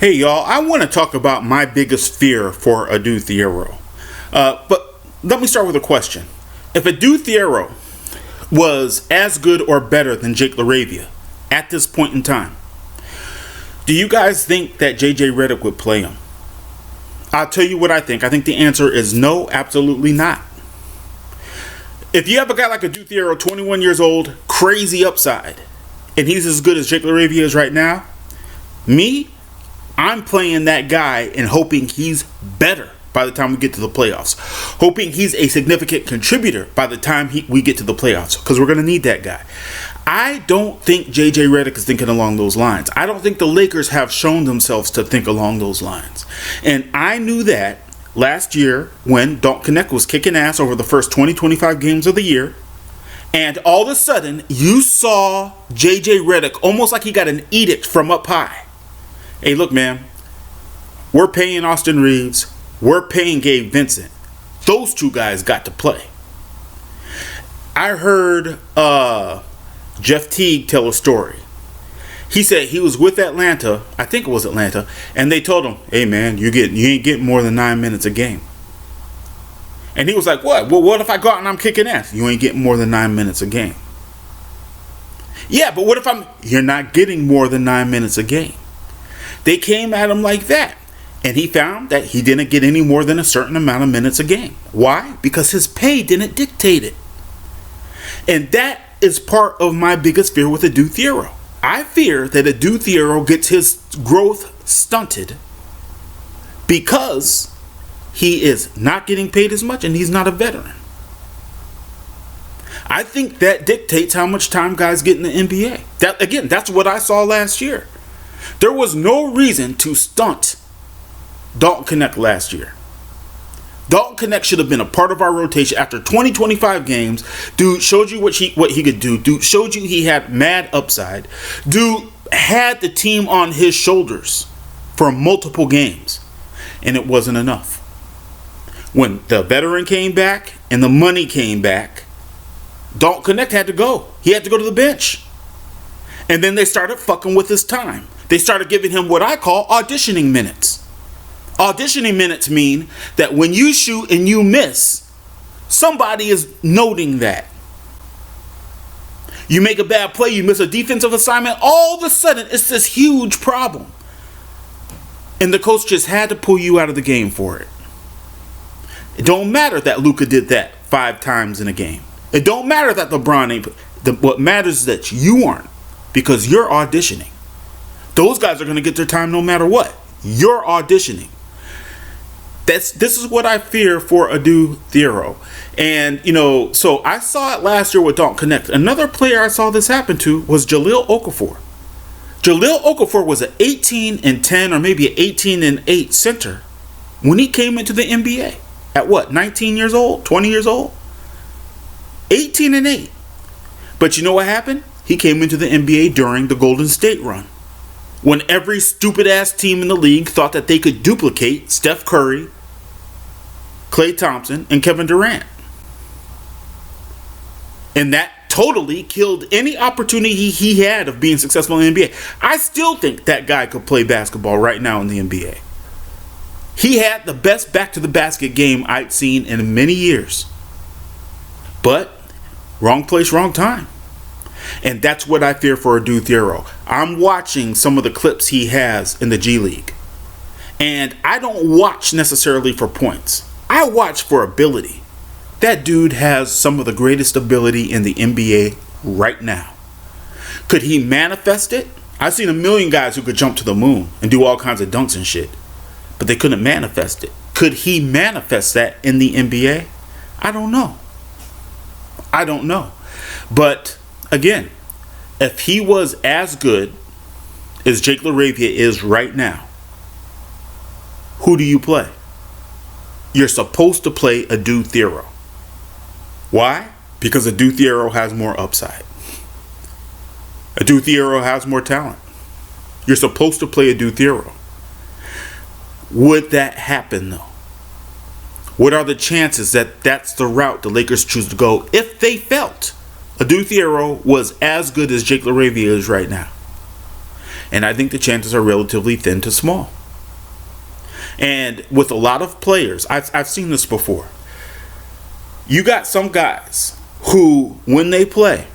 Hey y'all, I want to talk about my biggest fear for Adou Thiero. But let me start with a question. If Adou Thiero was as good or better than Jake LaRavia at this point in time, do you guys think that JJ Redick would play him? I'll tell you what I think. I think the answer is no, absolutely not. If you have a guy like Adou Thiero, 21 years old, crazy upside, and he's as good as Jake LaRavia is right now, I'm playing that guy and hoping he's better by the time we get to the playoffs. Hoping he's a significant contributor by the time we get to the playoffs, because we're going to need that guy. I don't think JJ Redick is thinking along those lines. I don't think the Lakers have shown themselves to think along those lines. And I knew that last year when Dalton Knect was kicking ass over the first 20-25 games of the year. And all of a sudden, you saw JJ Redick almost like he got an edict from up high. Hey, look, man, we're paying Austin Reeves. We're paying Gabe Vincent. Those two guys got to play. I heard Jeff Teague tell a story. He said he was with Atlanta, I think it was Atlanta, and they told him, hey, man, you ain't getting more than 9 minutes a game. And he was like, what? Well, what if I go out and I'm kicking ass? You ain't getting more than 9 minutes a game. Yeah, but what if you're not getting more than 9 minutes a game. They came at him like that. And he found that he didn't get any more than a certain amount of minutes a game. Why? Because his pay didn't dictate it. And that is part of my biggest fear with Adou Thiero. I fear that Adou Thiero gets his growth stunted because he is not getting paid as much and he's not a veteran. I think that dictates how much time guys get in the NBA. That's what I saw last year. There was no reason to stunt Dalton Knect last year. Dalton Knect should have been a part of our rotation after 20-25 games. Dude showed you what he could do. Dude showed you he had mad upside. Dude had the team on his shoulders for multiple games. And it wasn't enough. When the veteran came back and the money came back, Dalton Knect had to go. He had to go to the bench. And then they started fucking with his time. They started giving him what I call auditioning minutes. Auditioning minutes mean that when you shoot and you miss, somebody is noting that. You make a bad play, you miss a defensive assignment, all of a sudden it's this huge problem. And the coach just had to pull you out of the game for it. It don't matter that Luka did that 5 times in a game. It don't matter that LeBron ain't. What matters is that you aren't, because you're auditioning. Those guys are going to get their time no matter what. You're auditioning. This is what I fear for Adou Thiero. And, so I saw it last year with Dalton Knect. Another player I saw this happen to was Jahlil Okafor. Jahlil Okafor was an 18-10 or maybe an 18-8 center when he came into the NBA. At what, 19 years old? 20 years old? 18-8. But you know what happened? He came into the NBA during the Golden State run, when every stupid-ass team in the league thought that they could duplicate Steph Curry, Klay Thompson, and Kevin Durant. And that totally killed any opportunity he had of being successful in the NBA. I still think that guy could play basketball right now in the NBA. He had the best back-to-the-basket game I'd seen in many years. But wrong place, wrong time. And that's what I fear for Adou Thiero. I'm watching some of the clips he has in the G League. And I don't watch necessarily for points. I watch for ability. That dude has some of the greatest ability in the NBA right now. Could he manifest it? I've seen a million guys who could jump to the moon and do all kinds of dunks and shit, but they couldn't manifest it. Could he manifest that in the NBA? I don't know. But again, if he was as good as Jake LaRavia is right now, who do you play? You're supposed to play Adou Thiero. Why? Because Adou Thiero has more upside. Adou Thiero has more talent. You're supposed to play Adou Thiero. Would that happen though? What are the chances that that's the route the Lakers choose to go if they felt Adou Thiero was as good as Jake LaRavia is right now? And I think the chances are relatively thin to small. And with a lot of players, I've seen this before. You got some guys who, when they play,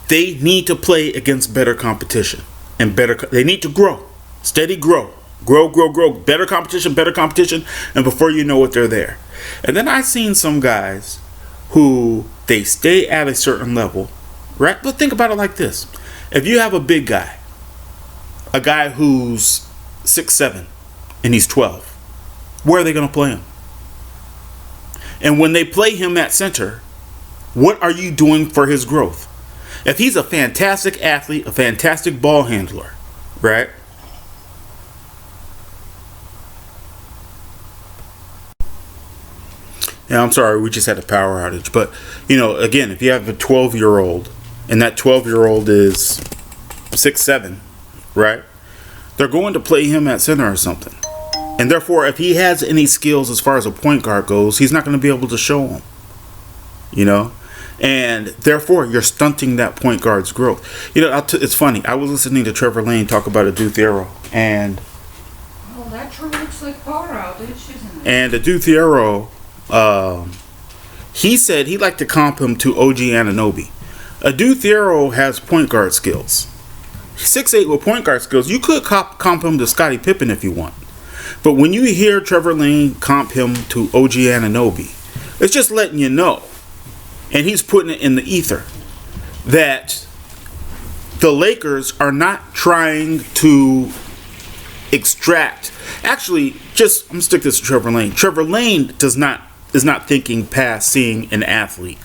they need to play against better competition and they need to grow, steady grow, better competition, and before you know it, they're there. And then I've seen some guys who they stay at a certain level, right? But think about it like this: if you have a big guy, a guy who's 6'7", and he's 12, where are they going to play him? And when they play him at center, what are you doing for his growth? If he's a fantastic athlete, a fantastic ball handler, right? Yeah, I'm sorry, we just had a power outage. But, again, if you have a 12-year-old and that 12-year-old is 6'7", right? They're going to play him at center or something. And therefore, if he has any skills as far as a point guard goes, he's not going to be able to show them. And therefore, you're stunting that point guard's growth. It's funny. I was listening to Trevor Lane talk about Adou Thiero, and that sure looks like power outage, isn't it? And Adou Thiero, he said he'd like to comp him to OG Anunoby. Adou Thiero has point guard skills. He's 6'8" with point guard skills. You could comp him to Scottie Pippen if you want. But when you hear Trevor Lane comp him to OG Anunoby, it's just letting you know, and he's putting it in the ether, that the Lakers are not trying to extract. Actually, I'm gonna stick this to Trevor Lane. Trevor Lane is not thinking past seeing an athlete,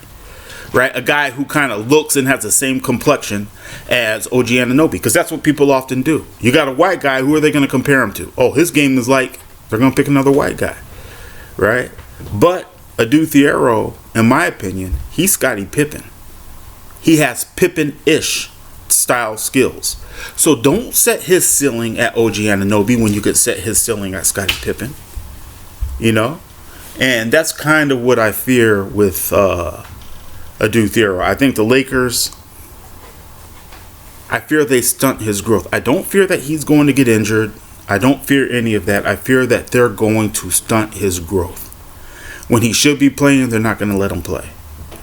right? A guy who kind of looks and has the same complexion as OG Anunoby, because that's what people often do. You got a white guy, who are they going to compare him to? Oh, his game is like, they're going to pick another white guy, right? But Adou Thiero, in my opinion, he's Scottie Pippen. He has Pippen-ish style skills. So don't set his ceiling at OG Anunoby when you could set his ceiling at Scottie Pippen. And that's kind of what I fear with Adou Thiero. I think the Lakers, I fear they stunt his growth. I don't fear that he's going to get injured. I don't fear any of that. I fear that they're going to stunt his growth. When he should be playing, they're not going to let him play,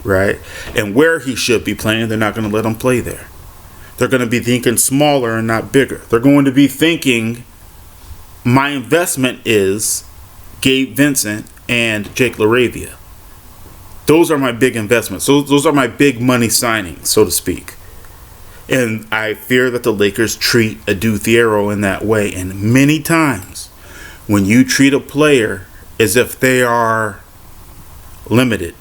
right? And where he should be playing, they're not going to let him play there. They're going to be thinking smaller and not bigger. They're going to be thinking, my investment is Gabe Vincent and Jake LaRavia. Those are my big investments. Those are my big money signings, so to speak. And I fear that the Lakers treat Adou Thiero in that way. And many times, when you treat a player as if they are limited,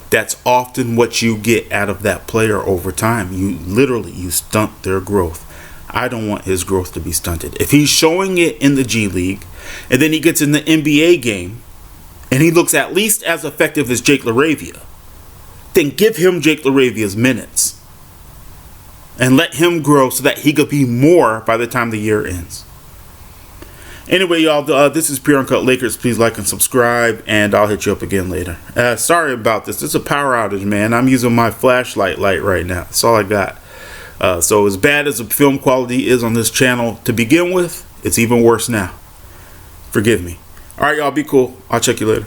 that's often what you get out of that player over time. You stunt their growth. I don't want his growth to be stunted. If he's showing it in the G League, and then he gets in the NBA game, and he looks at least as effective as Jake LaRavia, then give him Jake LaRavia's minutes. And let him grow so that he could be more by the time the year ends. Anyway, y'all, this is Pure Uncut Lakers. Please like and subscribe, and I'll hit you up again later. Sorry about this. This is a power outage, man. I'm using my flashlight light right now. That's all I got. So as bad as the film quality is on this channel to begin with, it's even worse now. Forgive me. All right, y'all, be cool. I'll check you later.